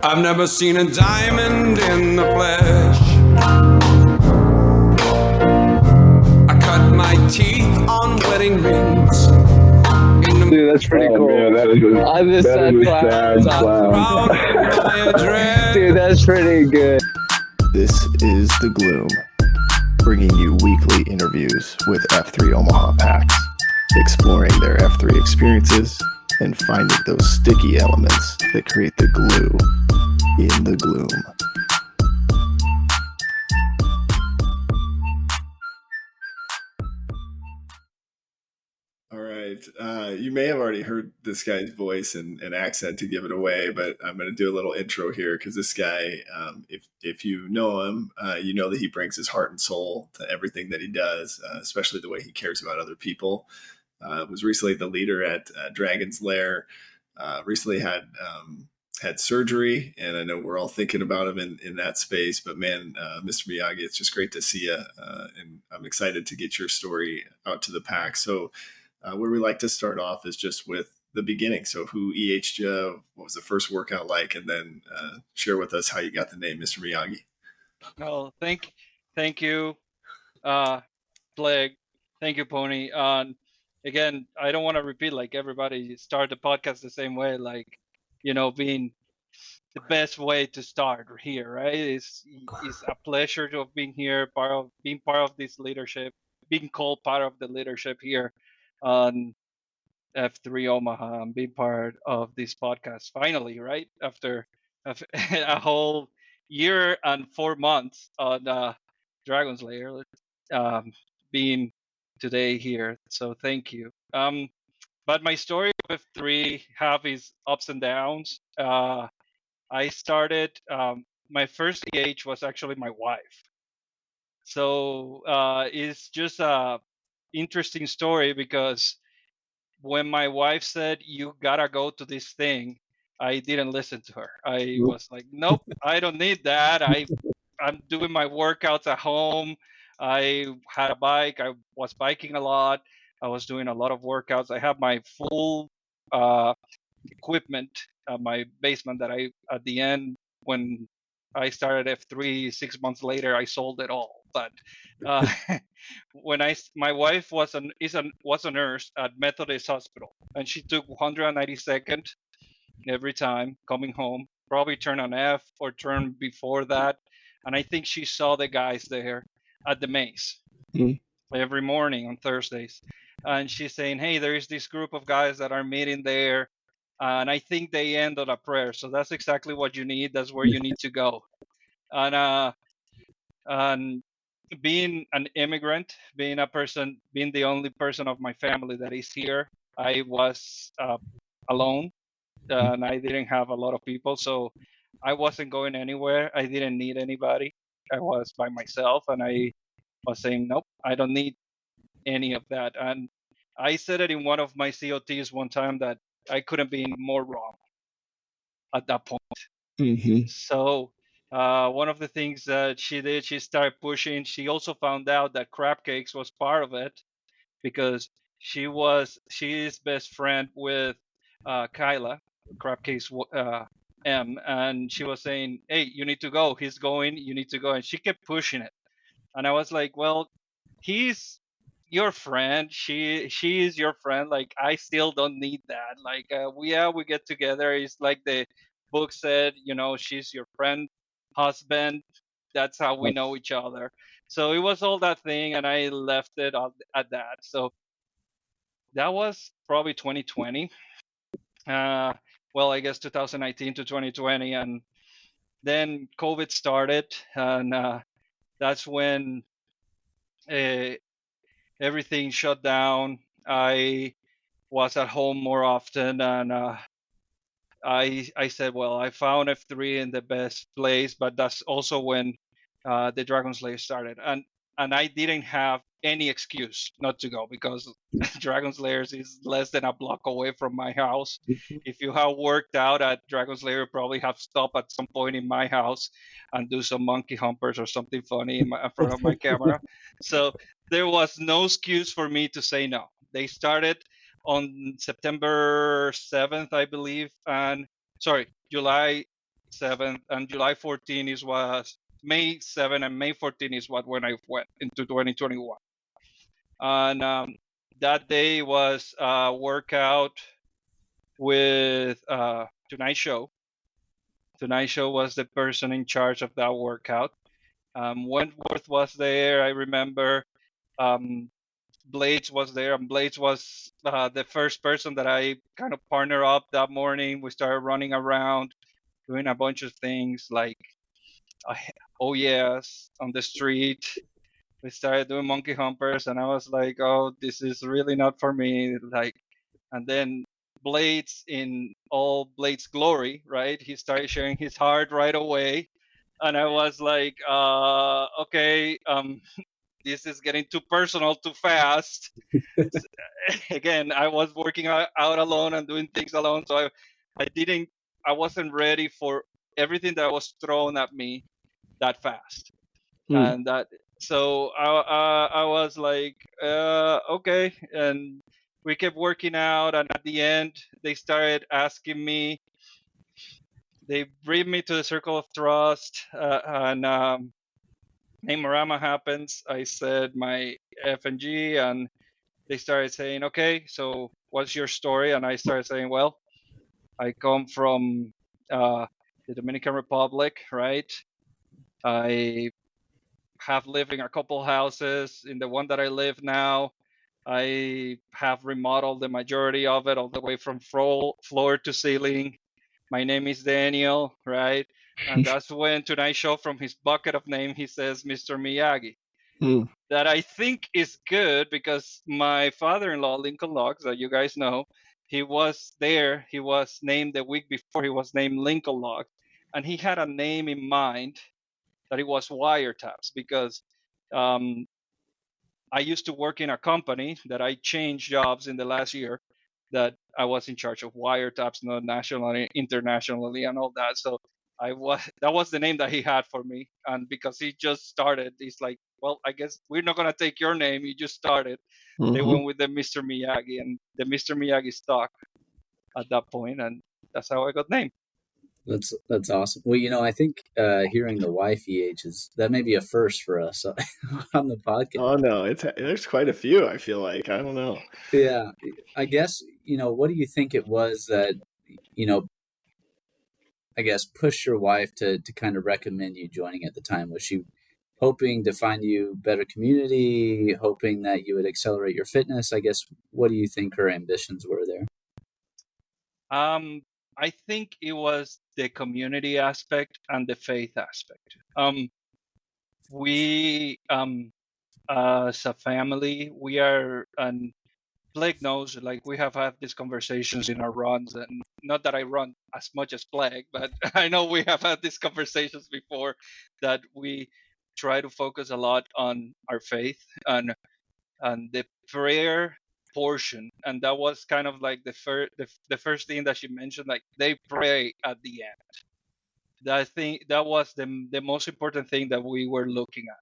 I've never seen a diamond in the flesh. I cut my teeth on wedding rings. Dude, that's pretty cool. Man, that is a, I'm just that is a sad sad clown. Dude, that's pretty good. This is The Gloom, bringing you weekly interviews with F3 Omaha packs, exploring their F3 experiences and finding those sticky elements that create the glue in the gloom. All right. You may have already heard this guy's voice and accent to give it away, but I'm going to do a little intro here because this guy, if you know him, you know that he brings his heart and soul to everything that he does, especially the way he cares about other people. Was recently the leader at Dragon's Lair. Recently had surgery, and I know we're all thinking about him in that space. But man, Mr. Miyagi, it's just great to see you, and I'm excited to get your story out to the pack. So. Where we like to start off is just with the beginning. So who EH'd you? What was the first workout like? And then share with us how you got the name Mr. Miyagi. Well, thank you, Plague. Thank you, Pony. Again, I don't want to repeat like everybody start the podcast the same way, like, being the best way to start here, right? It's a pleasure to have been here, being part of this leadership, being called part of the leadership here on F3 Omaha and being part of this podcast finally, right? After a whole year and 4 months on Dragon's Lair, being today here. So thank you. But my story with F3 have its ups and downs. I started, my first EH was actually my wife. So it's just a interesting story because when my wife said you gotta go to this thing, I didn't listen to her. I was like, nope, I don't need that. I'm doing my workouts at home. I had a bike. I was biking a lot. I was doing a lot of workouts. I have my full equipment at my basement that I at the end when I started F3 6 months later I sold it all. But when my wife was a nurse at Methodist Hospital, and she took 192nd every time coming home. Probably turn on F or turn before that, and I think she saw the guys there at the maze every morning on Thursdays, and she's saying, "Hey, there is this group of guys that are meeting there." And I think they end on a prayer. So that's exactly what you need. That's where you need to go. And being an immigrant, being the only person of my family that is here, I was alone and I didn't have a lot of people. So I wasn't going anywhere. I didn't need anybody. I was by myself and I was saying, nope, I don't need any of that. And I said it in one of my COTs one time that I couldn't be more wrong at that point. Mm-hmm. So one of the things that she did, she started pushing. She also found out that crab cakes was part of it because she is best friend with Kyla, crab cakes M, and she was saying, "Hey, you need to go. He's going. You need to go." And she kept pushing it, and I was like, "Well, he's your friend. She is your friend. Like I still don't need that. Like we get together. It's like the book said, she's your friend, husband. That's how we know each other." So it was all that thing, and I left it at that. So that was probably 2020. Well, I guess 2019 to 2020, and then COVID started, and that's when everything shut down. I was at home more often, and I said, well, I found F3 in the best place, but that's also when the Dragon's Lair started, and I didn't have any excuse not to go because Dragon's Lair is less than a block away from my house. If you have worked out at Dragon's Lair, you probably have stopped at some point in my house and do some monkey humpers or something funny in front of my camera. So there was no excuse for me to say no. They started on September 7th, I believe, and July 7th, and July 14 is was May 7 and May 14 is when I went into 2021. And that day was a workout with Tonight Show. Tonight Show was the person in charge of that workout. Wentworth was there. I remember Blades was there, and Blades was the first person that I kind of partnered up that morning. We started running around, doing a bunch of things like, oh yes, on the street. We started doing monkey humpers, and I was like, oh, this is really not for me. Like, and then Blades, in all Blades glory, right? He started sharing his heart right away, and I was like, okay, this is getting too personal too fast. Again, I was working out alone and doing things alone, so I wasn't ready for everything that was thrown at me that fast. And that, so I was like, okay. And we kept working out, and at the end they started asking me, they bring me to the circle of trust, and Namorama happens. I said my F and G, and they started saying, okay, so what's your story? And I started saying, well, I come from the Dominican Republic, right? I have lived in a couple houses. In the one that I live now, I have remodeled the majority of it, all the way from floor to ceiling. My name is Daniel, right? And that's when Tonight Show, from his bucket of name, he says Mr. Miyagi. That I think is good, because my father-in-law, Lincoln Logs, that you guys know, he was there. He was named the week before. He was named Lincoln Logs, and he had a name in mind that it was Wiretaps, because I used to work in a company that I changed jobs in the last year, that I was in charge of wiretaps, not nationally, internationally, and all that. So that was the name that he had for me. And because he just started, he's like, well, I guess we're not gonna take your name. You just started. They went with the Mr. Miyagi, and the Mr. Miyagi stuck at that point, and that's how I got named. That's awesome. Well, I think hearing the YFEH that may be a first for us on the podcast. Oh no, there's quite a few. I feel like, I don't know. Yeah, I guess what do you think it was that I guess pushed your wife to kind of recommend you joining at the time? Was she hoping to find you better community, hoping that you would accelerate your fitness? I guess, what do you think her ambitions were there? I think it was the community aspect and the faith aspect. We, as a family, we are, and Blake knows, like, we have had these conversations in our runs, and not that I run as much as Blake, but I know we have had these conversations before, that we try to focus a lot on our faith and the prayer portion. And that was kind of like the first thing that she mentioned, like, they pray at the end. That was the most important thing that we were looking at,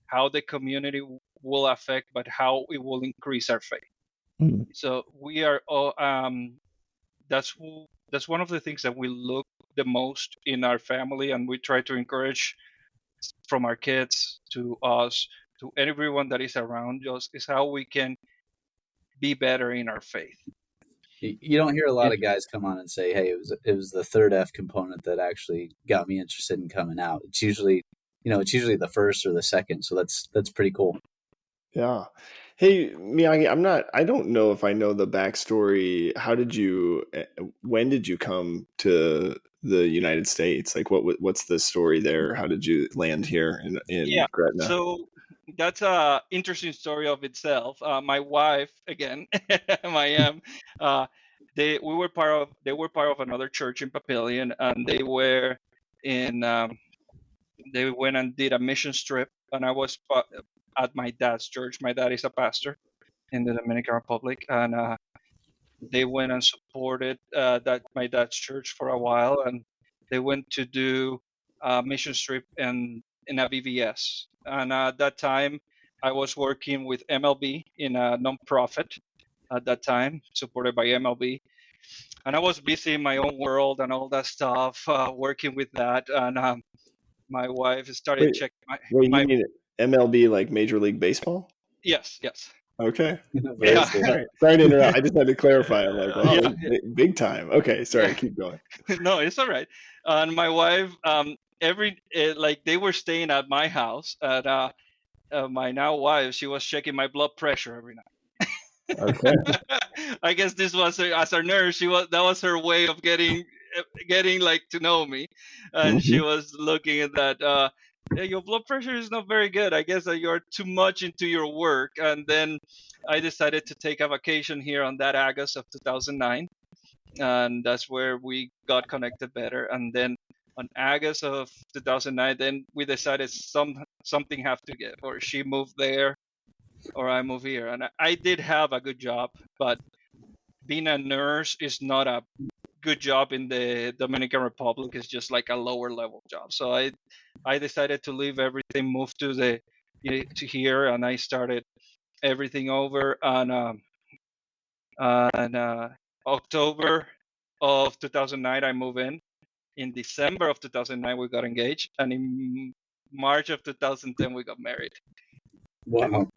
how the community will affect, but how it will increase our faith. So we are that's one of the things that we look the most in our family, and we try to encourage from our kids to us, to everyone that is around us, is how we can be better in our faith. You don't hear a lot of guys come on and say, hey, it was the third F component that actually got me interested in coming out. It's usually the first or the second. So that's pretty cool. Yeah. Hey, Miyagi, I don't know if I know the backstory. When did you come to the United States? Like, what's the story there? How did you land here in Gretna? So that's a interesting story of itself. My wife, again, they were part of another church in Papillion, and they went and did a mission trip, and I was at my dad's church. My dad is a pastor in the Dominican Republic, and they went and supported my dad's church for a while, and they went to do a mission trip in a VBS. And at that time, I was working with MLB in a nonprofit at that time, supported by MLB. and I was busy in my own world and all that stuff, working with that. And my wife started Wait, checking you my mean MLB, like Major League Baseball? yes. Okay. Very Yeah. cool. Sorry to interrupt. I just had to clarify. I'm like, wow, Yeah. big time. Okay, sorry. Yeah. Keep going. No, it's all right. And my wife, like they were staying at my house, and my now wife, she was checking my blood pressure every night. Okay. I guess this was her, as a nurse. That was her way of getting like to know me, and she was looking at that. "Yeah, your blood pressure is not very good. I guess that you're too much into your work." And then I decided to take a vacation here on that August of 2009, and that's where we got connected better. And then on August of 2009, then we decided something have to give, or she moved there, or I move here. And I did have a good job, but being a nurse is not a good job in the Dominican Republic. It's just like a lower level job. So I decided to leave everything, move to here, and I started everything over on October of 2009. I moved in. In December of 2009, we got engaged, and in March of 2010, we got married. Wow.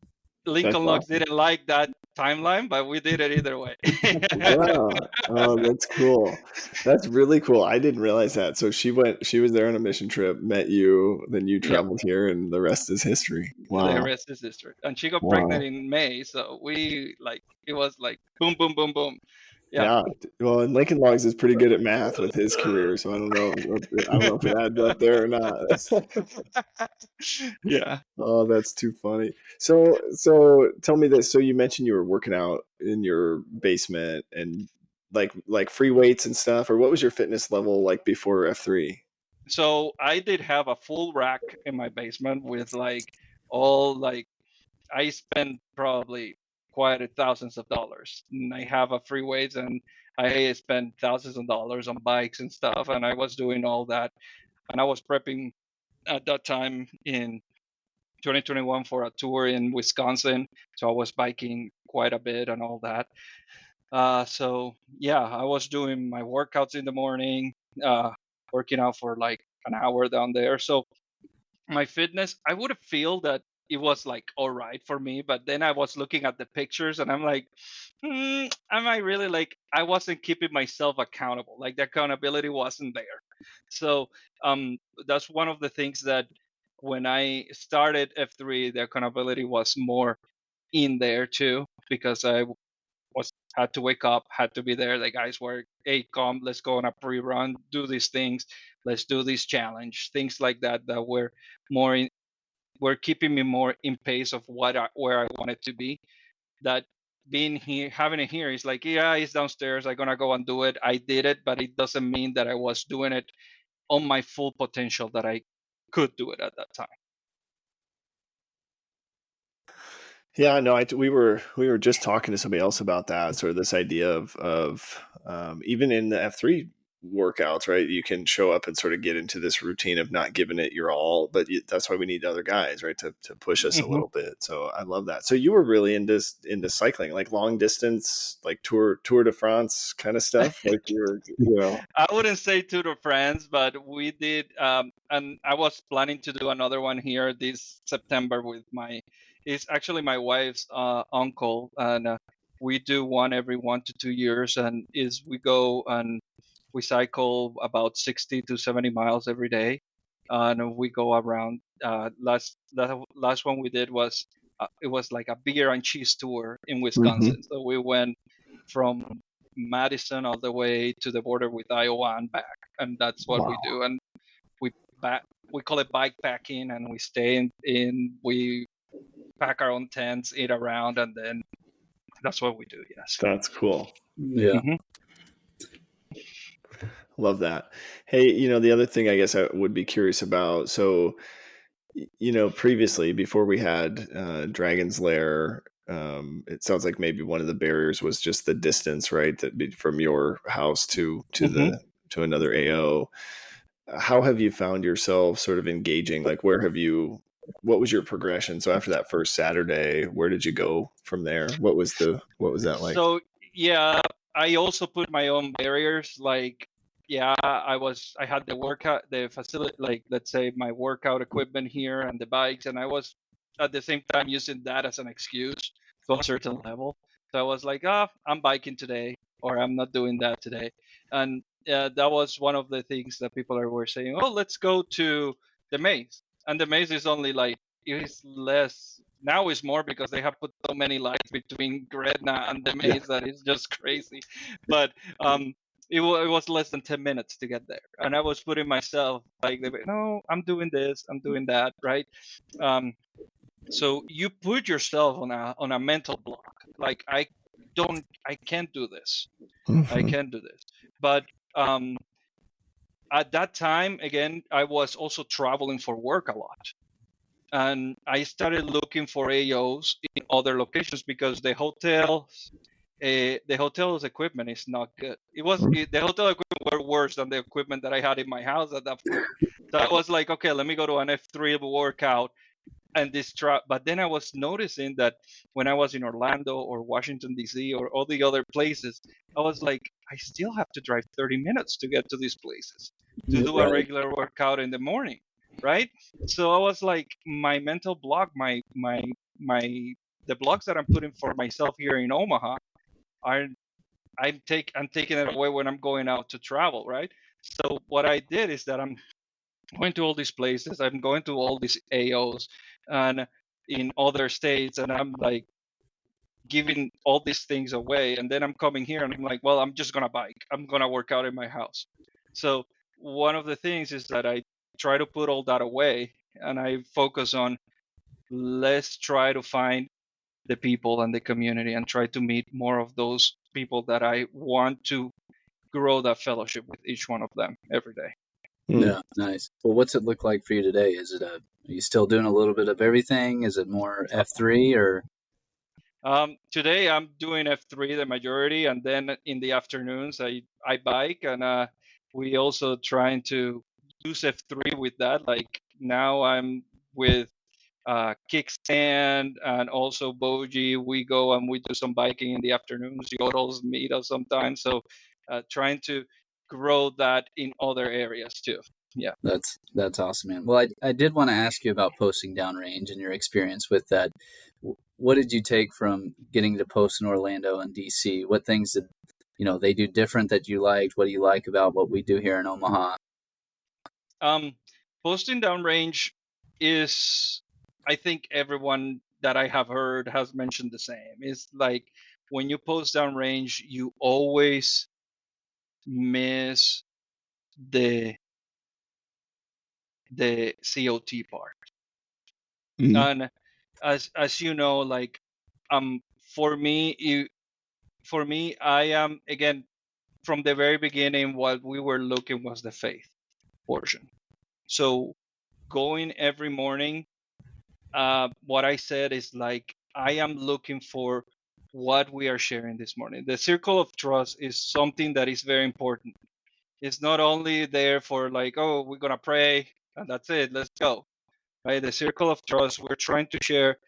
Lincoln That's Logs awesome. didn't like that timeline, but we did it either way. Wow. Oh, that's cool. That's really cool. I didn't realize that. So she was there on a mission trip, met you, then you Yep. traveled here, and the rest is history. The Wow. rest is history. And she got Wow. pregnant in May, so it was like boom, boom, boom, boom. Yeah. Well, and Lincoln Logs is pretty good at math with his career, so I don't know if it adds up there or not. Yeah. Oh, that's too funny. So tell me this. So you mentioned you were working out in your basement and like free weights and stuff, or what was your fitness level like before F3? So I did have a full rack in my basement with I spent probably quite thousands of dollars. And I have a free weights, and I spent thousands of dollars on bikes and stuff, and I was doing all that. And I was prepping at that time in 2021 for a tour in Wisconsin, so I was biking quite a bit and all that. So yeah, I was doing my workouts in the morning, working out for like an hour down there. So my fitness, I would feel that it was like all right for me, but then I was looking at the pictures and I'm like, am I really like, I wasn't keeping myself accountable, like the accountability wasn't there. So that's one of the things that when I started F3, the accountability was more in there too, because I had to wake up, had to be there. The guys were, hey, come, let's go on a pre-run, do these things, let's do this challenge, things like that were more were keeping me more in pace of where I wanted to be. That being here, having it here is like, yeah, it's downstairs, I'm gonna go and do it. I did it, but it doesn't mean that I was doing it on my full potential that I could do it at that time. Yeah, no, we were just talking to somebody else about that, sort of this idea of even in the F3 workouts, right? You can show up and sort of get into this routine of not giving it your all, but that's why we need other guys, right, to push us a little bit. So I love that. So you were really into cycling, like long distance, like Tour de France kind of stuff, like I wouldn't say Tour de France, but we did, and I was planning to do another one here this September with it's actually my wife's uncle, and we do one every 1 to 2 years, and we go and we cycle about 60 to 70 miles every day, and we go around. Last one we did was it was like a beer and cheese tour in Wisconsin. So we went from Madison all the way to the border with Iowa and back, and that's what we do. And we call it bike packing, and we stay we pack our own tents, eat around, and then that's what we do. Yes, that's cool. Yeah. Love that. Hey, the other thing I guess I would be curious about. So, previously, before we had Dragon's Lair, it sounds like maybe one of the barriers was just the distance, right? That from your house to another AO. How have you found yourself sort of engaging? Like, what was your progression? So after that first Saturday, where did you go from there? What was that like? So yeah, I also put my own barriers. Like, yeah, I had the facility, like, let's say my workout equipment here and the bikes, and I was at the same time using that as an excuse to a certain level. So I was like, I'm biking today, or I'm not doing that today. And that was one of the things that people were saying, oh, let's go to the maze. And the maze is only like, it's less, now is more because they have put so many lights between Gretna and the maze that it's just crazy. But it was less than 10 minutes to get there, and I was putting myself like, no, I'm doing this, I'm doing that, right? So you put yourself on a mental block, like, I can't do this. I can't do this. But at that time, again, I was also traveling for work a lot, and I started looking for AOs in other locations because the hotel's equipment is not good. The hotel equipment were worse than the equipment that I had in my house at that point. So I was like, okay, let me go to an F3 workout and this trap. But then I was noticing that when I was in Orlando or Washington D.C. or all the other places, I was like, I still have to drive 30 minutes to get to these places to do a Right. regular workout in the morning, right? So I was like, my mental block, the blocks that I'm putting for myself here in Omaha are I'm taking it away when I'm going out to travel, right? So what I did is that I'm going to all these places, I'm going to all these AOs and in other states, and I'm like giving all these things away, and then I'm coming here and I'm like, well, I'm just gonna bike, I'm gonna work out in my house. So one of the things is that I try to put all that away and I focus on, let's try to find the people and the community and try to meet more of those people that I want to grow that fellowship with each one of them every day. Yeah, nice. Well, what's it look like for you today? Are you still doing a little bit of everything? Is it more F3 or? Today I'm doing F3 the majority, and then in the afternoons I bike, and we also trying to use F3 with that. Like now I'm with Kickstand and also Boji. We go and we do some biking in the afternoons. Yodels meet us sometimes. So trying to grow that in other areas too. Yeah. That's awesome, man. Well, I did want to ask you about posting downrange and your experience with that. What did you take from getting to post in Orlando and DC? What things did they do different that you liked? What do you like about what we do here in Omaha? Posting downrange is, I think everyone that I have heard has mentioned the same. It's like when you post downrange, you always miss the COT part. And as you know, like for me, I am, again, from the very beginning, what we were looking was the faith portion. So going every morning, what I said is like, I am looking for what we are sharing this morning. The circle of trust is something that is very important. It's not only there for like, oh, we're gonna pray and that's it, let's go. Right? The circle of trust, we're trying to share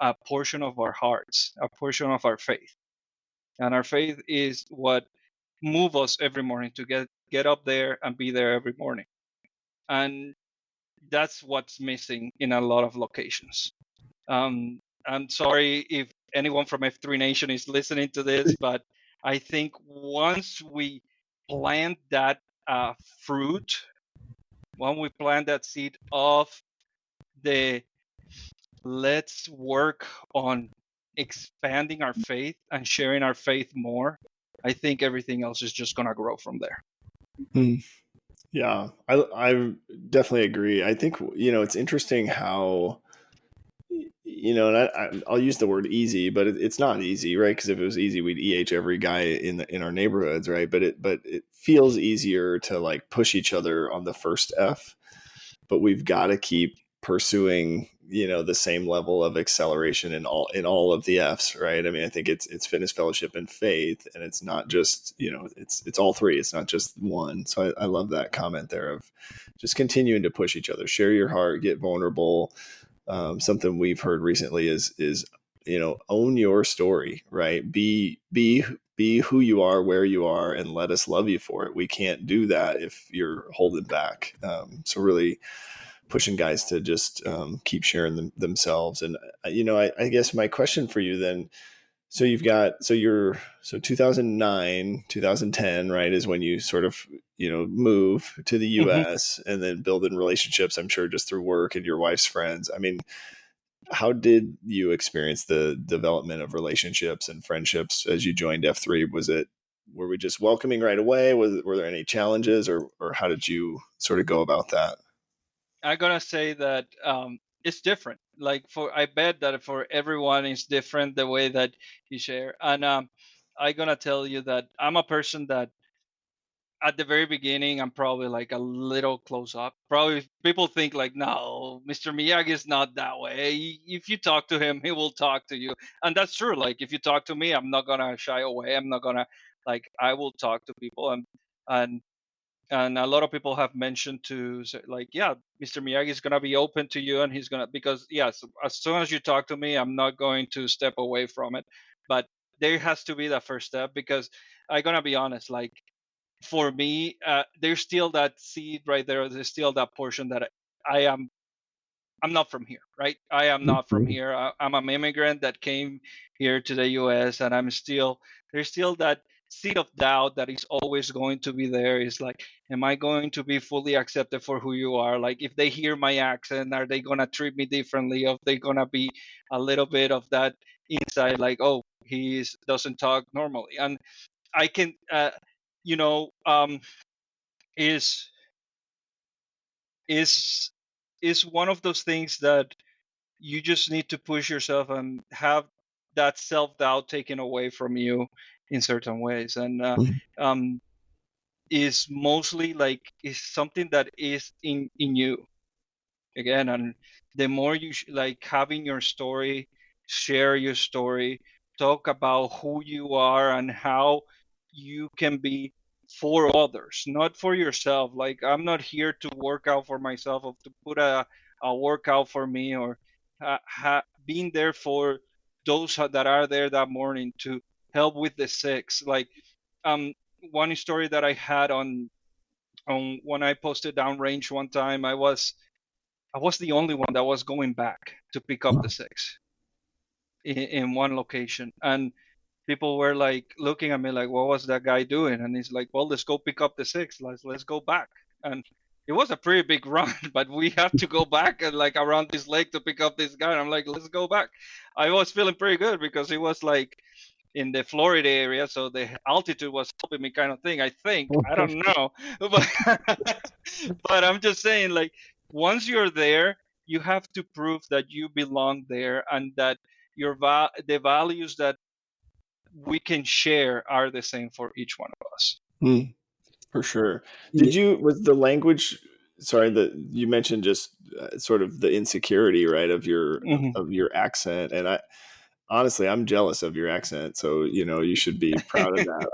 a portion of our hearts, a portion of our faith. And our faith is what moves us every morning to get up there and be there every morning. And that's what's missing in a lot of locations. I'm sorry if anyone from F3 Nation is listening to this, but I think once we plant that fruit, when we plant that seed of the let's work on expanding our faith and sharing our faith more, I think everything else is just going to grow from there. Yeah, I definitely agree. I think, it's interesting how, and I'll use the word easy, but it's not easy, right? Because if it was easy, we'd every guy in our neighborhoods, right? But it feels easier to like push each other on the first F, but we've got to keep pursuing, the same level of acceleration in all of the F's, right? I mean, I think it's fitness, fellowship, and faith, and it's not just, it's all three. It's not just one. So I love that comment there of just continuing to push each other, share your heart, get vulnerable. Something we've heard recently is own your story, right? Be be who you are, where you are, and let us love you for it. We can't do that if you're holding back. So really pushing guys to just keep sharing themselves. And I guess my question for you then, so you've got, so 2009, 2010, right, is when you sort of, move to the US and then building relationships, I'm sure just through work and your wife's friends. I mean, how did you experience the development of relationships and friendships as you joined F3? Were we just welcoming right away? Were there any challenges, or how did you sort of go about that? I'm gonna say that it's different. Like I bet that for everyone it's different the way that you share. And I'm gonna tell you that I'm a person that at the very beginning I'm probably like a little close up. Probably people think like, no, Mr. Miyagi is not that way. If you talk to him, he will talk to you, and that's true. Like if you talk to me, I'm not gonna shy away. I'm not gonna I will talk to people, and and a lot of people have mentioned to say, like, yeah, Mr. Miyagi is gonna be open to you, and he's gonna, because yes, as soon as you talk to me, I'm not going to step away from it, but there has to be that first step, because I'm gonna be honest, like for me, there's still that seed right there. There's still that portion that I am. I'm not from here, right? I am not from here. I'm an immigrant that came here to the U.S. and there's still that seed of doubt that is always going to be there. Is like, am I going to be fully accepted for who you are? Like, if they hear my accent, are they gonna treat me differently? Or they gonna be a little bit of that inside, like, oh, doesn't talk normally, and I can, you know, is is is one of those things that you just need to push yourself and have that self doubt taken away from you in certain ways, and um, is mostly like is something that is in you again. And the more you like having your story, share your story, talk about who you are and how you can be for others, not for yourself. Like, I'm not here to work out for myself or to put a workout for me, or being there for those that are there that morning to help with the sick. Like, um one story that I had on when I posted downrange one time, I was the only one that was going back to pick up the six in one location, and people were like looking at me like, "What was that guy doing?" And he's like, "Well, let's go pick up the six. Let's go back." And it was a pretty big run, but we have to go back and like around this lake to pick up this guy. And I'm like, "Let's go back." I was feeling pretty good because it was like in the Florida area, so the altitude was helping me, kind of thing. I think, I don't know, but but I'm just saying, like, once you're there, you have to prove that you belong there, and that the values that we can share are the same for each one of us. For sure. Yeah. Was the language, sorry, that you mentioned just sort of the insecurity, right, of Mhm. your accent. And honestly, I'm jealous of your accent. So, you should be proud of that.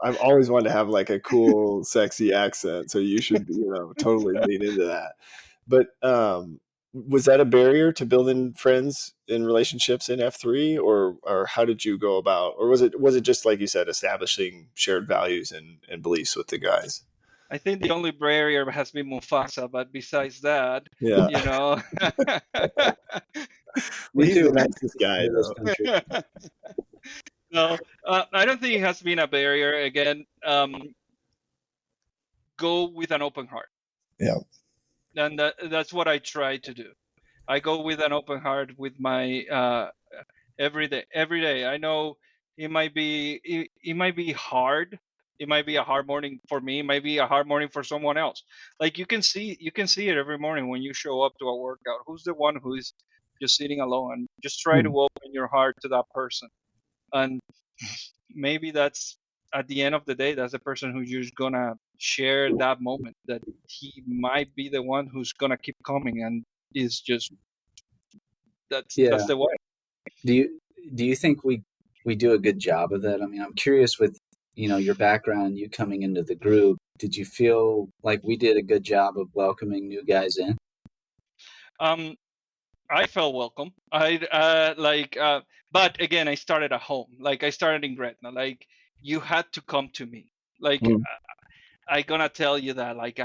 I've always wanted to have like a cool, sexy accent. So you should, totally lean into that. But, was that a barrier to building friends and relationships in F3, or how did you go about, or was it just like you said, establishing shared values and beliefs with the guys? I think the only barrier has been Mufasa, but besides that, Yeah. you know. Me He's too. the nicest guy This though. country. No, I don't think it has been a barrier. Again, go with an open heart, Yeah. and that's what I try to do. I go with an open heart with my every day. Every day, I know it might be hard. It might be a hard morning for me. It might be a hard morning for someone else. Like, you can see it every morning when you show up to a workout. Who's the one who is just sitting alone? Just try to open your heart to that person, and maybe that's at the end of the day, that's the person who's just gonna share that moment, that he might be the one who's gonna keep coming, and is just that's Yeah. the way. Do you think we do a good job of that? I mean, I'm curious with your background, you coming into the group. Did you feel like we did a good job of welcoming new guys in? um I felt welcome. But again, I started at home. Like, I started in Gretna. Like, you had to come to me. Like Mm. I gonna tell you that. Like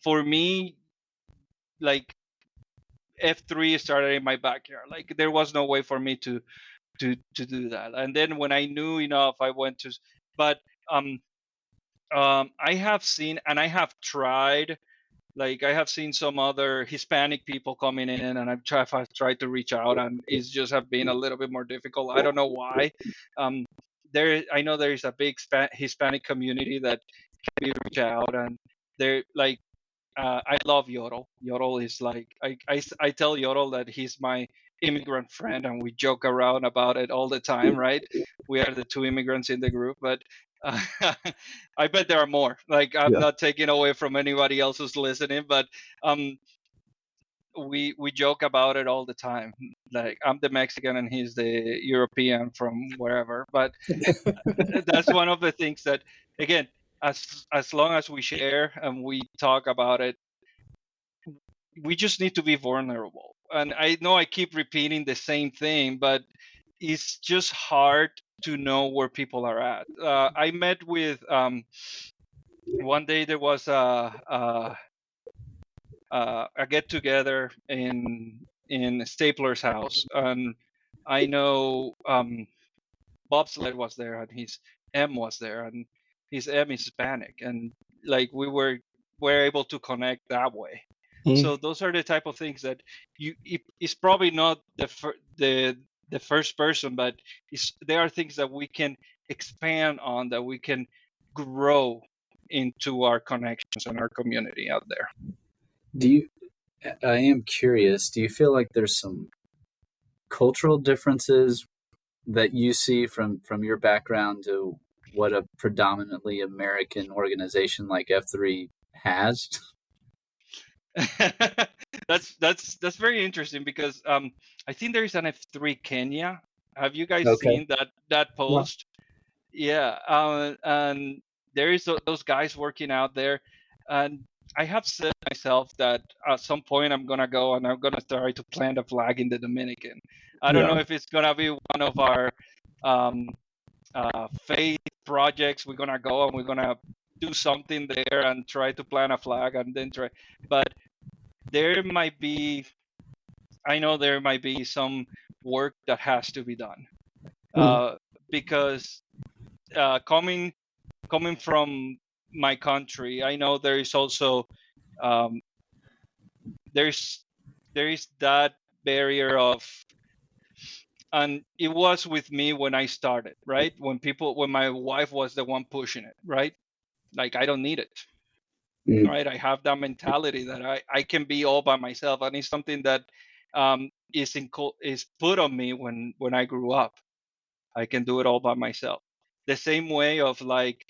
for me, like F3 started in my backyard. Like there was no way for me to do that. And then when I knew enough, I went to. But um I have seen and I have tried. Like I have seen some other Hispanic people coming in, and I've tried to reach out, and it's just have been a little bit more difficult. I don't know why. Um, I know there is a big Hispanic community that can be reached out, and they're like, I love Yodel. Yodel is like I tell Yodel that he's my immigrant friend, and we joke around about it all the time, right? We are the two immigrants in the group, but uh, I bet there are more. Like I'm Yeah. not taking away from anybody else who's listening, but um, we joke about it all the time. Like I'm the Mexican and he's the European from wherever, but that's one of the things that again, as long as we share and we talk about it, we just need to be vulnerable. And I know I keep repeating the same thing, but it's just hard to know where people are at. I met with one day there was a get together in Stapler's house, and I know Bobsled was there, and his M was there, and his M is Hispanic, and like we're able to connect that way. So those are the type of things that it's probably not the first person, but there are things that we can expand on, that we can grow into our connections and our community out there. Do you? I am curious. Do you feel like there's some cultural differences that you see from your background to what a predominantly American organization like F3 has? That's very interesting because I think there is an F3 Kenya. Have you guys Okay. seen that post? Yeah, and there is those guys working out there, and I have said to myself that at some point I'm gonna go and I'm gonna try to plant a flag in the Dominican. I don't know if it's gonna be one of our um, faith projects. We're gonna go and we're gonna do something there and try to plant a flag and then try. But there might be, I know there might be some work that has to be done because coming from my country, I know there is also there is that barrier of, and it was with me when I started, right? When my wife was the one pushing it, right? Like I don't need it, right? I have that mentality that I can be all by myself, and it's something that is put on me when I grew up. I can do it all by myself. The same way of like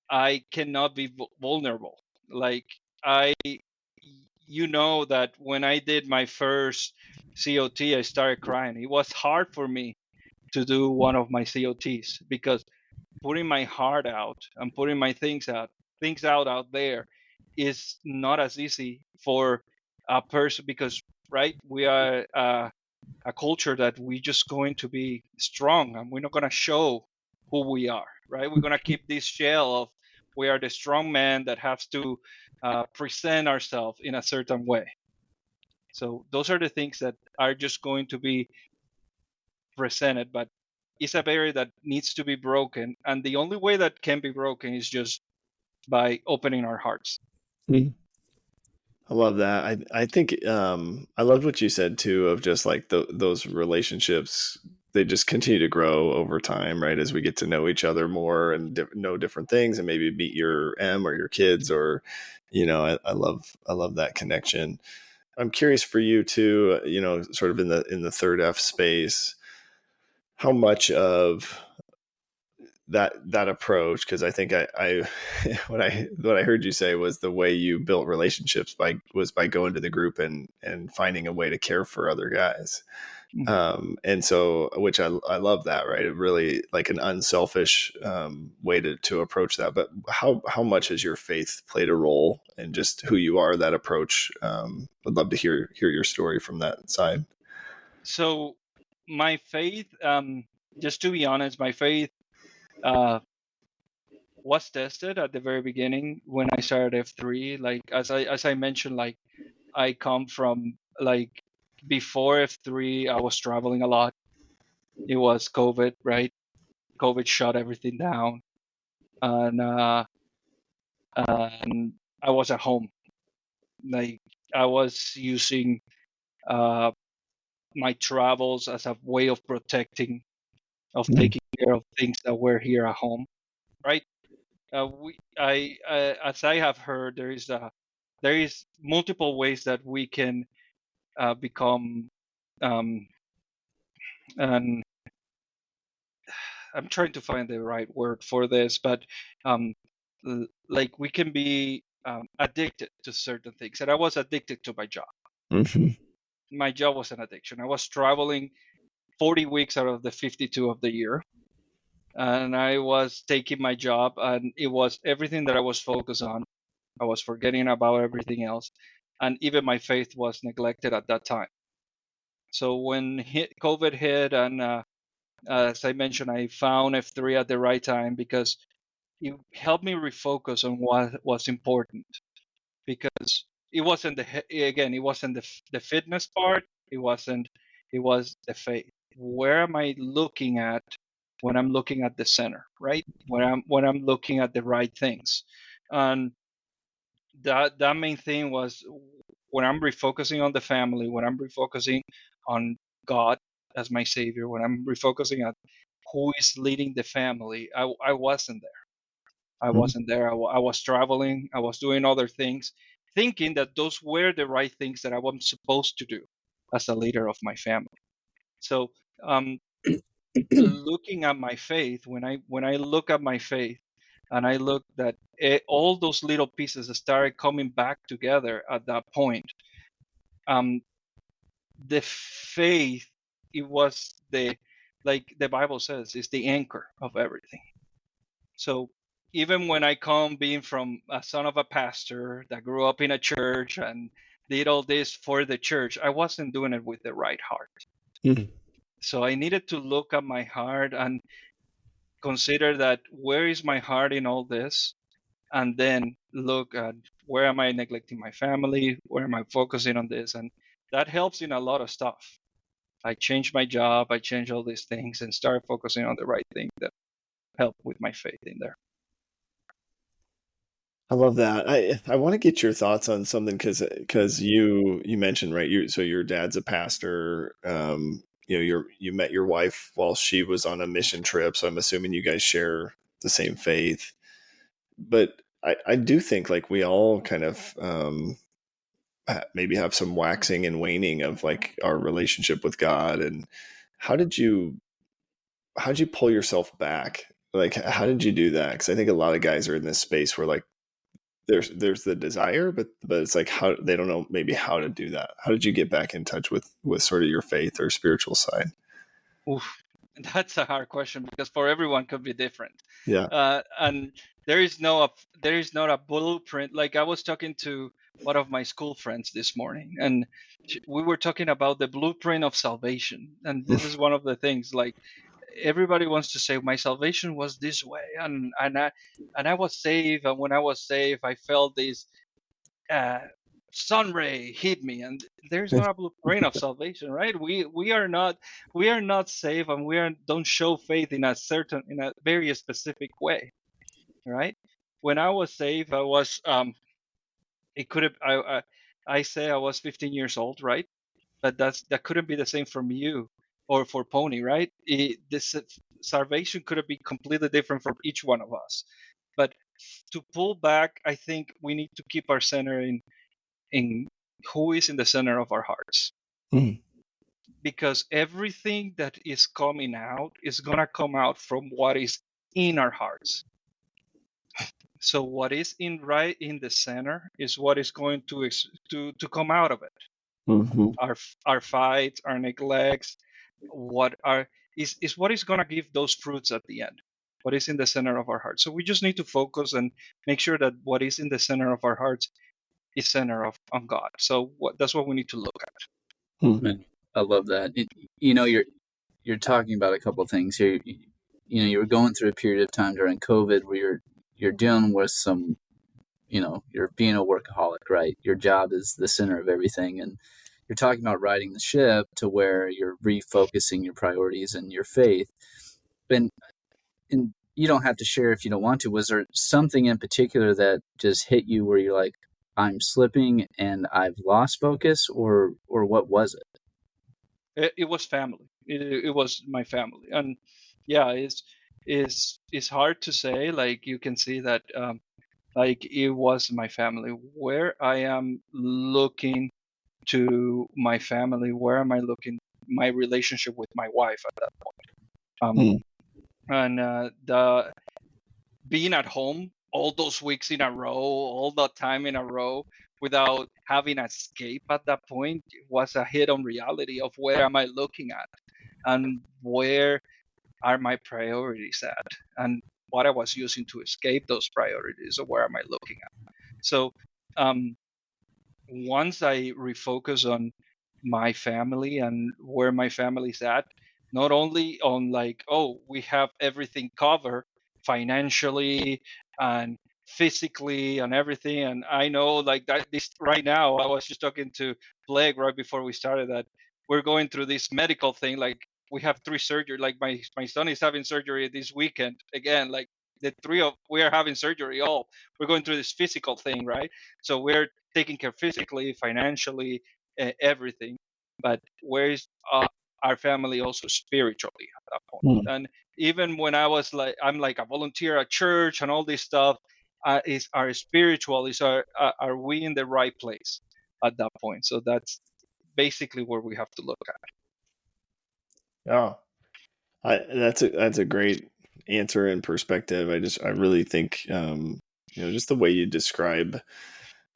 I cannot be vulnerable. Like I, you know that when I did my first COT, I started crying. It was hard for me to do one of my COTs because putting my heart out and putting my things out there is not as easy for a person because right, we are a culture that we just going to be strong and we're not going to show who we are, right? We're going to keep this shell of we are the strong man that has to present ourselves in a certain way. So those are the things that are just going to be presented, but it's a barrier that needs to be broken. And the only way that can be broken is just by opening our hearts. I love that. I think I loved what you said too of just like those relationships, they just continue to grow over time, right? As we get to know each other more and know different things, and maybe meet your M or your kids, or I love that connection. I'm curious for you too, sort of in the third F space, how much of that approach, because I think I what I heard you say was the way you built relationships by going to the group and finding a way to care for other guys. And so, which I love that, right? It really like an unselfish way to approach that. But how much has your faith played a role in just who you are, that approach? Would love to hear your story from that side. So my faith, just to be honest, my faith was tested at the very beginning when I started F3. Like as I mentioned, like I come from like before F3, I was traveling a lot. It was COVID, right? COVID shut everything down, and I was at home. Like I was using uh, my travels as a way of protecting, of taking care of things that were here at home, right? As I have heard, there is multiple ways that we can become, um, and I'm trying to find the right word for this, but um, like we can be addicted to certain things. And I was addicted to my job. Mm-hmm. My job was an addiction. I was traveling 40 weeks out of the 52 of the year, and I was taking my job, and it was everything that I was focused on. I was forgetting about everything else, and even my faith was neglected at that time. So when COVID hit, and as I mentioned, I found F3 at the right time because it helped me refocus on what was important. Because it wasn't it wasn't the fitness part. It was the faith. Where am I looking at when I'm looking at the center, right? When I'm looking at the right things, and that main thing was when I'm refocusing on the family, when I'm refocusing on God as my savior, when I'm refocusing on who is leading the family, I wasn't there. I wasn't there. I was traveling. I was doing other things, thinking that those were the right things that I was supposed to do as a leader of my family. So, looking at my faith, when I look at my faith, and I look that all those little pieces started coming back together at that point. The faith, it was like the Bible says, is the anchor of everything. So even when I come being from a son of a pastor that grew up in a church and did all this for the church, I wasn't doing it with the right heart. Mm-hmm. So I needed to look at my heart and consider that where is my heart in all this? And then look at where am I neglecting my family? Where am I focusing on this? And that helps in a lot of stuff. I changed my job, I changed all these things and started focusing on the right thing that helped with my faith in there. I love that. I want to get your thoughts on something because you mentioned, right, so your dad's a pastor. You met your wife while she was on a mission trip, so I'm assuming you guys share the same faith. But I do think like we all kind of maybe have some waxing and waning of like our relationship with God. And how did you pull yourself back? Like, how did you do that? Because I think a lot of guys are in this space where like there's the desire, but it's like how they don't know maybe how to do that. How did you get back in touch with sort of your faith or spiritual side? Oof, that's a hard question because for everyone could be different. Yeah. And there is not a blueprint. Like I was talking to one of my school friends this morning, and we were talking about the blueprint of salvation. And this is one of the things. Like everybody wants to say, my salvation was this way, and I was saved, and when I was saved, I felt this sun ray hit me, and there's not a blueprint of salvation, right? We are not saved, and don't show faith in a very specific way, right? When I was saved, I was it could have I say I was 15 years old, right? But that couldn't be the same from you or for Pony, right? This salvation could have been completely different for each one of us. But to pull back, I think we need to keep our center in who is in the center of our hearts. Mm. Because everything that is coming out is going to come out from what is in our hearts. So what is right in the center is what is going to come out of it. Mm-hmm. Our fights, our neglects, is what is going to give those fruits at the end. What is in the center of our hearts. So we just need to focus and make sure that what is in the center of our hearts is center on God. So that's what we need to look at. Man, I love that. You're talking about a couple of things here. You were going through a period of time during COVID where you're dealing with some, you're being a workaholic, right? Your job is the center of everything. And you're talking about riding the ship to where you're refocusing your priorities and your faith. And you don't have to share if you don't want to. Was there something in particular that just hit you where you're like, I'm slipping and I've lost focus, or what was it? It was family. It was my family, and yeah, it's hard to say. Like you can see that, like it was my family. Where I am looking to my family, where am I looking? My relationship with my wife at that point. And the being at home all those weeks in a row, all that time in a row, without having escape at that point was a hit on reality of where am I looking at and where are my priorities at and what I was using to escape those priorities or where am I looking at. So once I refocus on my family and where my family's at, not only on like, oh, we have everything covered financially and physically and everything. And I know like that this right now, I was just talking to Blake right before we started that we're going through this medical thing. Like we have 3 surgery. Like my son is having surgery this weekend again. Like the 3 of we are having surgery. All we're going through this physical thing, right? So we're taking care physically, financially, everything. But where is our family also spiritually at that point? And even when I was like, I'm like a volunteer at church and all this stuff, is our spiritual, is are we in the right place at that point? So that's basically where we have to look at. Oh, that's a great answer and perspective. I really think, just the way you describe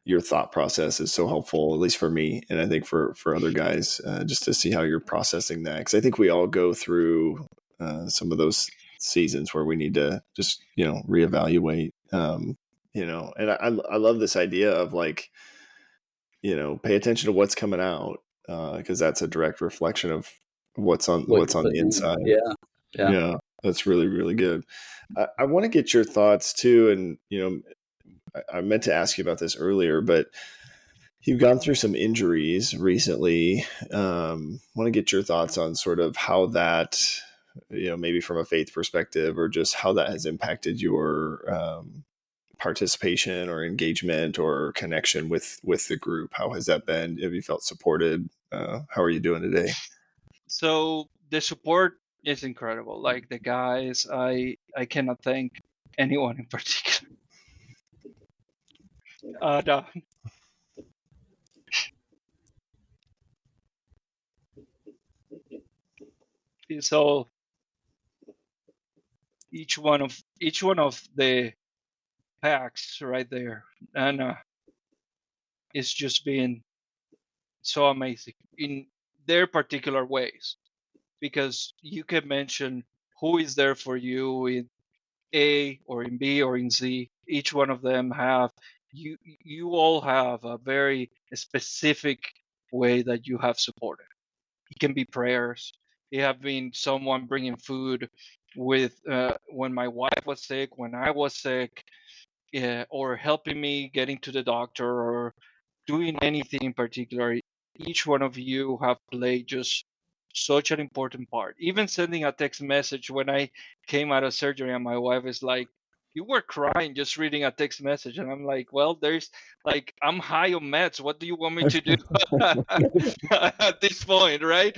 your thought process is so helpful, at least for me. And I think for other guys, just to see how you're processing that. Cause I think we all go through some of those seasons where we need to just, reevaluate, and I love this idea of like, pay attention to what's coming out. Cause that's a direct reflection of what's on the inside. Yeah. That's really, really good. I want to get your thoughts too. And, I meant to ask you about this earlier, but you've gone through some injuries recently. Want to get your thoughts on sort of how that, maybe from a faith perspective or just how that has impacted your participation or engagement or connection with the group. How has that been? Have you felt supported? How are you doing today? So the support is incredible. Like the guys, I cannot thank anyone in particular. So each one of the packs right there, and it's just been so amazing in their particular ways, because you can mention who is there for you in A or in B or in Z. Each one of them have you all have a very specific way that you have supported. It can be prayers. It have been someone bringing food with when my wife was sick, when I was sick, or helping me getting to the doctor or doing anything in particular. Each one of you have played just such an important part. Even sending a text message when I came out of surgery and my wife is like, you were crying just reading a text message. And I'm like, well, there's like, I'm high on meds. What do you want me to do at this point, right?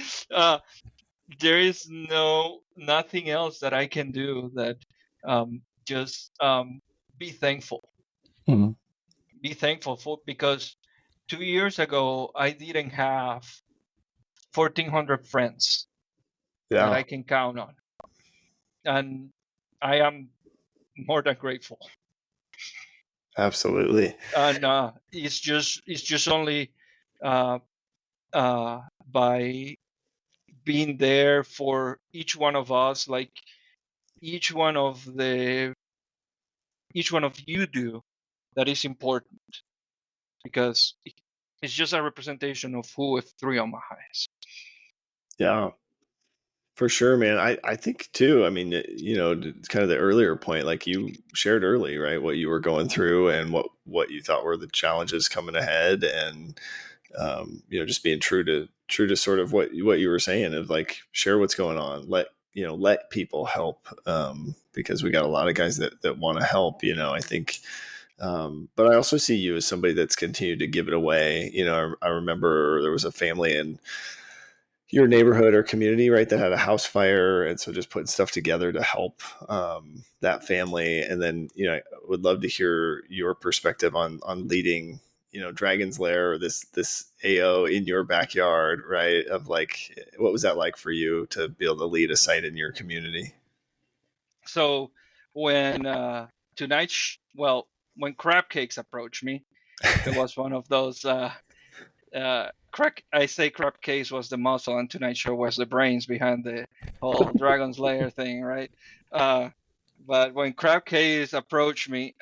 There is nothing else that I can do that just be thankful. Be thankful for, because 2 years ago I didn't have 1,400 friends that I can count on, and I am more than grateful. Absolutely. And it's just only by being there for each one of us, like each one of you do, that is important, because it's just a representation of who F3 Omaha is. Yeah. For sure, man. I think too. I mean, it's kind of the earlier point, like you shared early, right? What you were going through and what you thought were the challenges coming ahead, and just being true to sort of what you were saying of like share what's going on, let people help, because we got a lot of guys that want to help. I think, but I also see you as somebody that's continued to give it away. I remember there was a family in your neighborhood or community, right, that had a house fire, and so just putting stuff together to help that family. And then I would love to hear your perspective on leading Dragon's Lair, or this AO in your backyard, right? Of like, what was that like for you to be able to lead a site in your community? So when when Crab Cakes approached me, it was one of those. I say Crab Cakes was the muscle, and Tonight Show was the brains behind the whole Dragon's Lair thing, right? But when Crab Cakes approached me,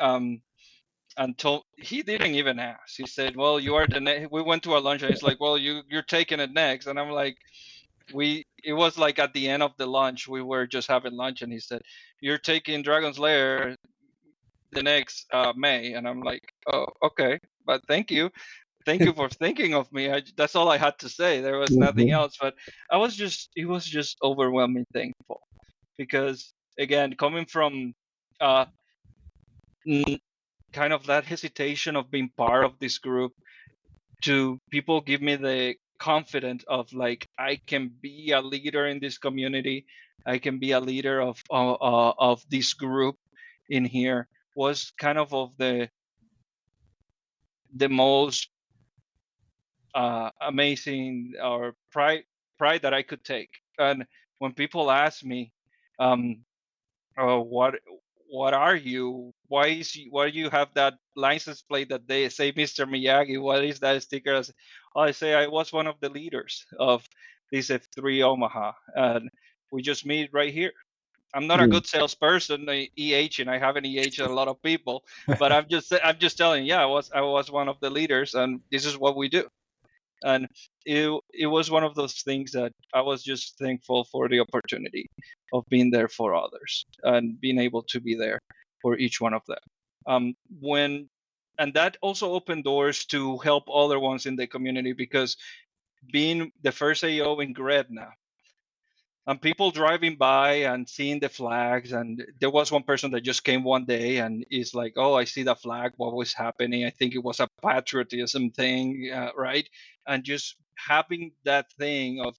and told, he didn't even ask. He said, "Well, you are the next." We went to a lunch, and he's like, "Well, you're taking it next," and I'm like, It was like at the end of the lunch, we were just having lunch, and he said, "You're taking Dragon's Lair the next May," and I'm like, "Oh, okay, but thank you for thinking of me." That's all I had to say. There was nothing else, but it was just overwhelming thankful, because again, coming from uh, kind of that hesitation of being part of this group, to people give me the confidence of like, I can be a leader in this community, I can be a leader of this group in here, was kind of the most amazing or pride that I could take. And when people ask me, um, what are you? Why do you have that license plate that they say Mr. Miyagi? What is that sticker? I say I was one of the leaders of this F3 Omaha, and we just meet right here. I'm not a good salesperson, and I haven't a lot of people, but I'm just telling. Yeah, I was one of the leaders, and this is what we do. And it was one of those things that I was just thankful for the opportunity of being there for others and being able to be there for each one of them. When and that also opened doors to help other ones in the community, because being the first AO in Gretna, and people driving by and seeing the flags, and there was one person that just came one day and is like, "Oh, I see the flag, what was happening? I think it was a patriotism thing," right? And just having that thing of,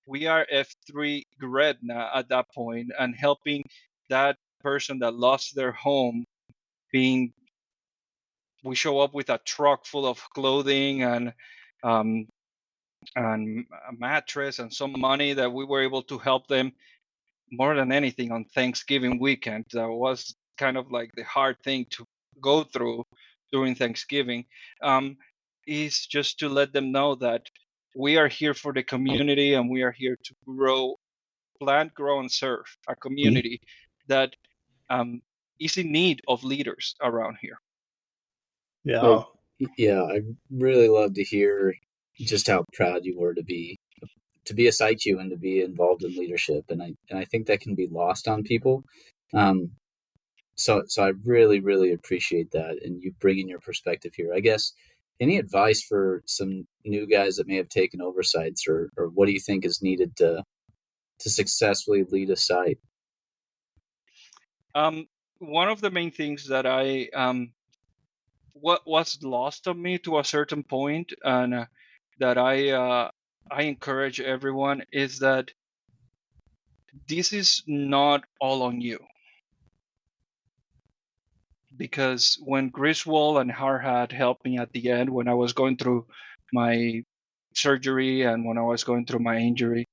we are F3 Gretna at that point, and helping that person that lost their home, being we show up with a truck full of clothing um, and a mattress and some money that we were able to help them. More than anything, on Thanksgiving weekend, that was kind of like the hard thing to go through during Thanksgiving, is just to let them know that we are here for the community, and we are here to plant, grow, and serve a community that is in need of leaders around here. Yeah. Yeah, I really love to hear just how proud you were to be a PsyQ and to be involved in leadership, and I think that can be lost on people. So I really appreciate that, and you bringing your perspective here. I guess, any advice for some new guys that may have taken oversights, or what do you think is needed to successfully lead a site? One of the main things that what was lost on me to a certain point, and that I encourage everyone, is that this is not all on you. Because when Griswold and Harhat helped me at the end, when I was going through my surgery and when I was going through my injury,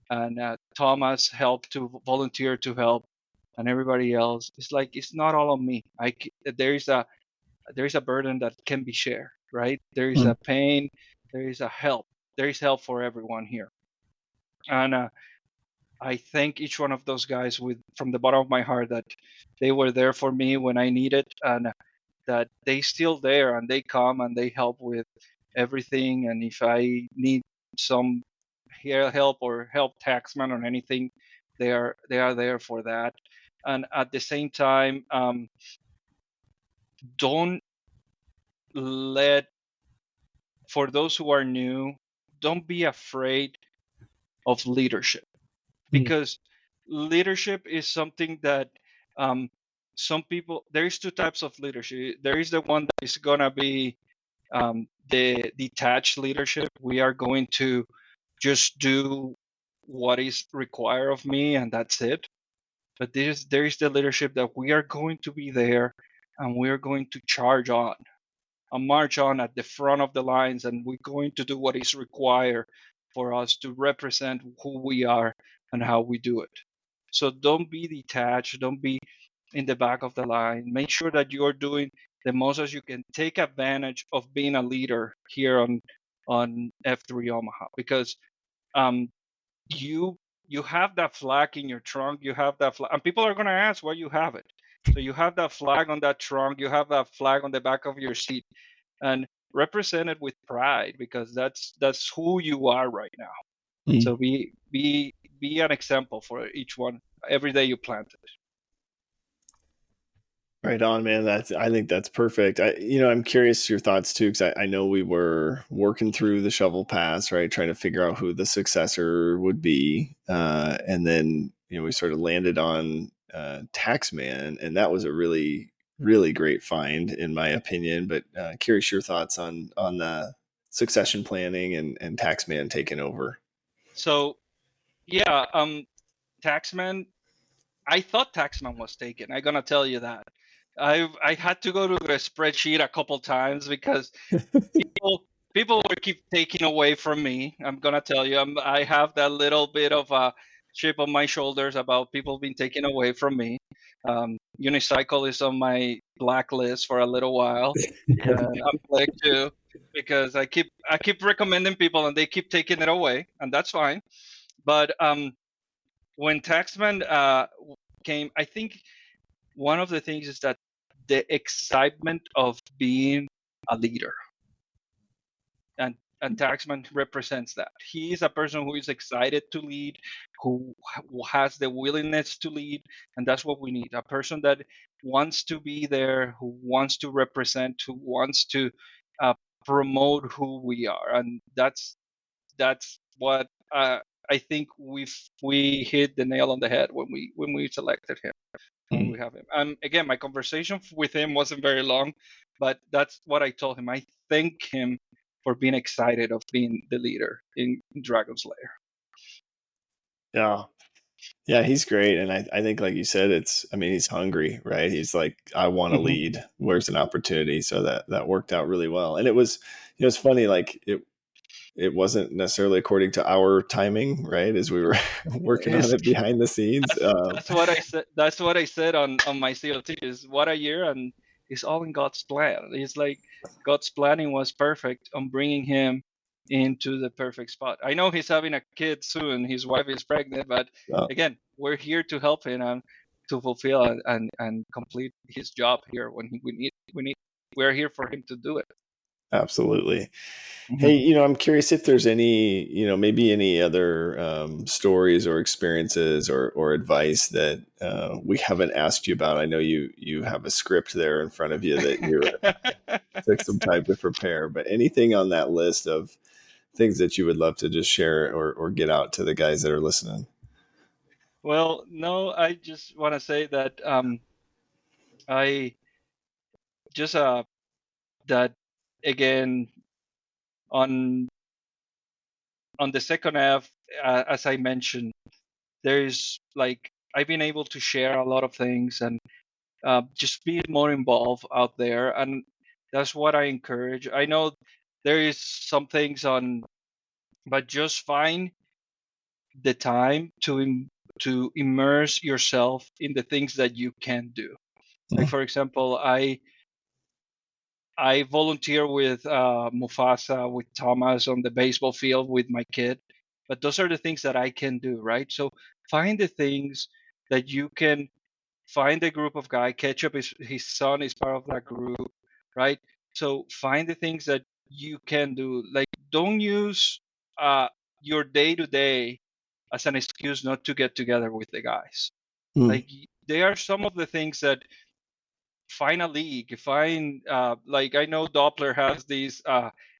and Thomas helped to volunteer to help, and everybody else, it's like, it's not all on me. There is a burden that can be shared, right? There is a pain, there is help for everyone here. And I thank each one of those guys from the bottom of my heart, that they were there for me when I needed, and that they still there, and they come and they help with everything. And if I need some help or help taxman on anything, they are there for that. And at the same time, don't let, for those who are new, don't be afraid of leadership, because leadership is something that some people, there is two types of leadership. There is the one that is going to be the detached leadership. We are going to just do what is required of me and that's it. But there is the leadership that we are going to be there and we are going to charge on and march on at the front of the lines, and we're going to do what is required for us to represent who we are and how we do it. So don't be detached, don't be in the back of the line. Make sure that you're doing the most as you can. Take advantage of being a leader here on F3 Omaha, because you have that flag in your trunk. You have that flag, and people are going to ask why you have it. So you have that flag on that trunk. You have that flag on the back of your seat, and represent it with pride, because that's who you are right now. So be an example for each one every day you plant it. Right on, man. I think that's perfect. I'm curious your thoughts too, because I know we were working through the shovel pass, right, trying to figure out who the successor would be, and then we sort of landed on Taxman, and that was a really really great find in my opinion. But curious your thoughts on the succession planning and Taxman taking over. So yeah, Taxman. I thought Taxman was taken. I'm gonna tell you that. I had to go to the spreadsheet a couple times because people were keep taking away from me. I'm gonna tell you, I have that little bit of a chip on my shoulders about people being taken away from me. Unicycle is on my blacklist for a little while, and I'm like too, because I keep recommending people and they keep taking it away, and that's fine. But when Taxman came, I think one of the things is that the excitement of being a leader, and Taxman represents that. He is a person who is excited to lead, who has the willingness to lead, and that's what we need. A person that wants to be there, who wants to represent, who wants to promote who we are, and that's what I think we hit the nail on the head when we selected him. When we have him. Again, my conversation with him wasn't very long, but that's what I told him. I thank him for being excited of being the leader in Dragon's Lair. Yeah, he's great. And I think, like you said, he's hungry, right? He's like, I want to lead. Where's an opportunity? So that worked out really well. And it was, it's funny, like it wasn't necessarily according to our timing, right? As we were working on it behind the scenes. That's what I said. That's what I said on my CLT is what a year, and it's all in God's plan. It's like God's planning was perfect on bringing him into the perfect spot. I know he's having a kid soon. His wife is pregnant, but again, we're here to help him to fulfill and complete his job here when we need. We're here for him to do it. Absolutely. Hey, I'm curious if there's any, maybe any other stories or experiences or advice that we haven't asked you about. I know you have a script there in front of you that you took some time to prepare, but anything on that list of things that you would love to just share or get out to the guys that are listening? Well, no, I just want to say that I just that again on the second half, as I mentioned, there's like I've been able to share a lot of things and just be more involved out there, and that's what I encourage. I know there is some things on, but just find the time to immerse yourself in the things that you can do. Like for example, I volunteer with Mufasa, with Thomas on the baseball field with my kid. But those are the things that I can do, right? So find the things that you can find a group of guys. Ketchup is his son is part of that group, right? So find the things that you can do. Like don't use your day to day as an excuse not to get together with the guys. Like, they are some of the things that find a league, find like, I know Doppler has these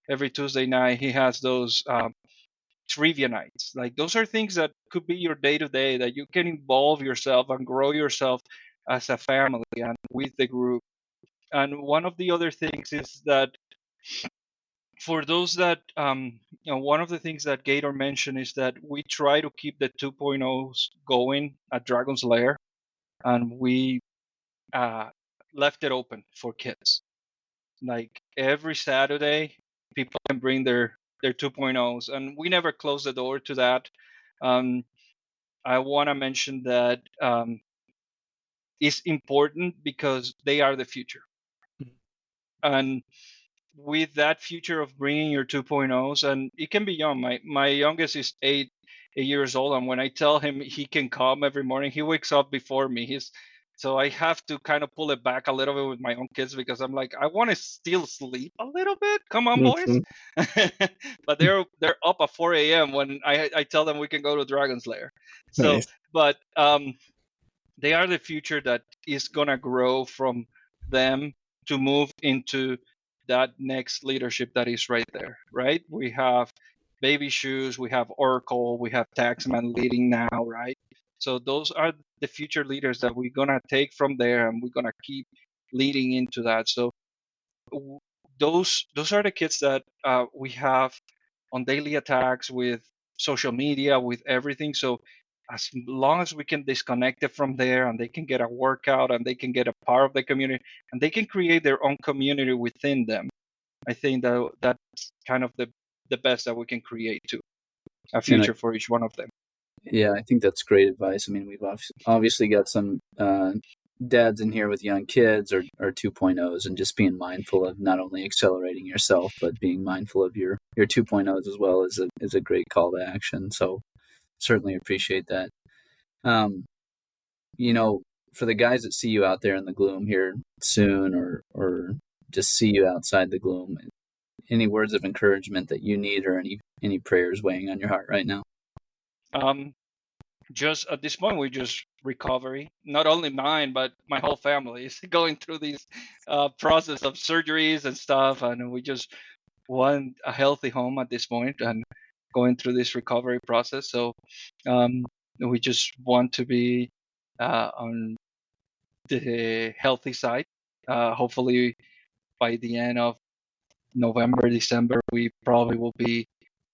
every Tuesday night. He has those trivia nights. Like, those are things that could be your day to day, that you can involve yourself and grow yourself as a family and with the group. And one of the other things is that for those that one of the things that Gator mentioned is that we try to keep the 2.0s going at Dragon's Lair, and we left it open for kids. Like, every Saturday, people can bring their 2.0s, and we never close the door to that. I want to mention that it's important because they are the future. And with that future of bringing your 2.0s, and it can be young. My youngest is 8 years old, and when I tell him he can come every morning, he wakes up before me. So I have to kind of pull it back a little bit with my own kids, because I'm like, I want to still sleep a little bit. Come on, boys. But they're up at 4 a.m. when I tell them we can go to Dragon's Lair. So, Nice. but they are the future that is gonna grow from them to move into that next leadership that is right there, right? We have Baby Shoes, we have Oracle, we have Taxman leading now, right? So those are the future leaders that we're gonna take from there, and we're gonna keep leading into that. So those are the kids that we have on daily attacks with social media, with everything. So as long as we can disconnect it from there, and they can get a workout, and they can get a part of the community, and they can create their own community within them, I think that that's kind of the best that we can create too, a future for each one of them. Yeah, I think that's great advice. I mean, we've obviously got some dads in here with young kids or 2.0s, and just being mindful of not only accelerating yourself, but being mindful of your 2.0s as well is a great call to action. So certainly appreciate that. For the guys that see you out there in the gloom here soon, or just see you outside the gloom, any words of encouragement that you need, or any prayers weighing on your heart right now? Just at this point, we just recovery. Not only mine, but my whole family is going through these process of surgeries and stuff, and we just want a healthy home at this point and going through this recovery process. So we just want to be on the healthy side. Hopefully, by the end of November, December, we probably will be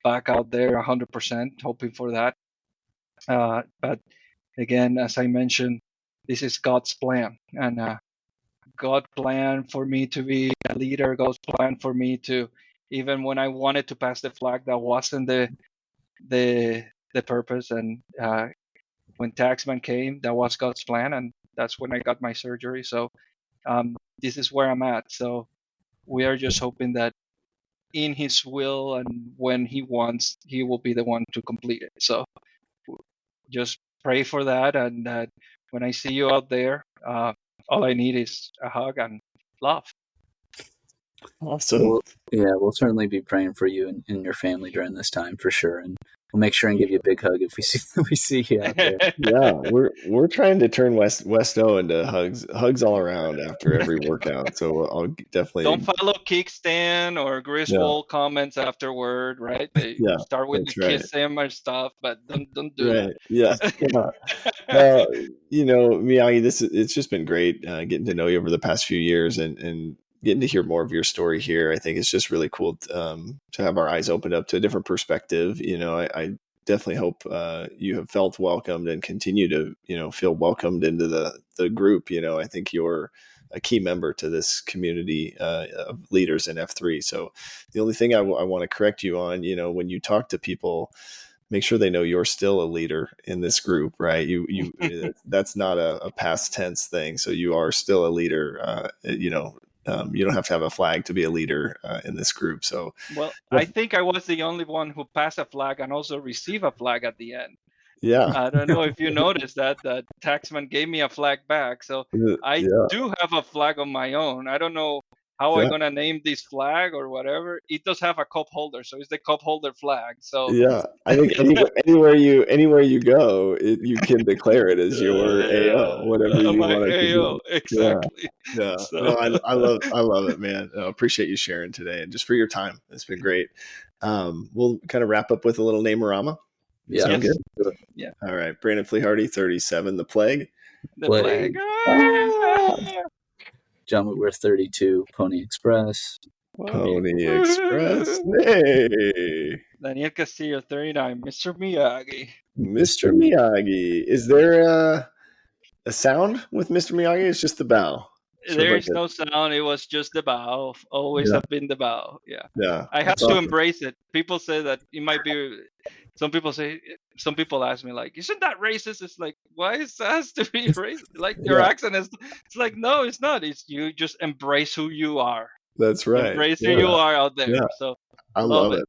back out there 100%, hoping for that. But again, as I mentioned, this is God's plan, and God's plan for me to be a leader, God's plan for me to, even when I wanted to pass the flag, that wasn't the purpose. And when Taxman came, that was God's plan, and that's when I got my surgery. So this is where I'm at. So we are just hoping that in His will and when He wants, He will be the one to complete it. So just pray for that, and that when I see you out there, all I need is a hug and love. Awesome. We'll certainly be praying for you and your family during this time for sure, and we'll make sure and give you a big hug if we see you out there. Yeah, we're trying to turn Westo into hugs all around after every workout. So I'll definitely don't follow Kickstand or Griswold comments afterward, right? They start with the kiss him or stuff, but don't do that. Yeah. Miyagi, it's just been great getting to know you over the past few years, and getting to hear more of your story here. I think it's just really cool to have our eyes opened up to a different perspective. I definitely hope you have felt welcomed and continue to, feel welcomed into the group. I think you're a key member to this community of leaders in F3. So the only thing I want to correct you on, when you talk to people, make sure they know you're still a leader in this group, right? You that's not a past tense thing. So you are still a leader, you don't have to have a flag to be a leader in this group. So, I think I was the only one who passed a flag and also received a flag at the end. Yeah. I don't know if you noticed that Taxman gave me a flag back. So I do have a flag on my own. I don't know how am I gonna name this flag or whatever? It does have a cup holder, so it's the cup holder flag. So Yeah, I think anywhere you go, you can declare it as your AO, whatever you my want it to AO, be. exactly. Yeah. So No, I love it, man. I appreciate you sharing today and just for your time. It's been great. We'll kind of wrap up with a little Name-a-rama. Yeah. Sound Yes. good? Yeah. All right. Brandon Flehardy, 37, The Plague. The Plague. flag. John Whitworth, 32, Pony Express. Pony Express. Hey. Daniel Castillo, 39, Mr. Miyagi. Mr. Miyagi. Is there a sound with Mr. Miyagi? It's just the bow. There is no sound. It was just the bow. Always have been the bow. Yeah. Yeah. I have to embrace it. People say that it might be. Some people ask me like, "Isn't that racist?" It's like, why is it has to be racist? Like your accent is. It's like, no, it's not. It's you just embrace who you are. That's right. Embrace who you are out there. Yeah. So I love it.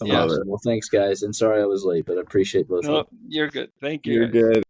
I love it. Well, thanks, guys. And sorry I was late, but I appreciate both of you. You're good. Thank you. You're good.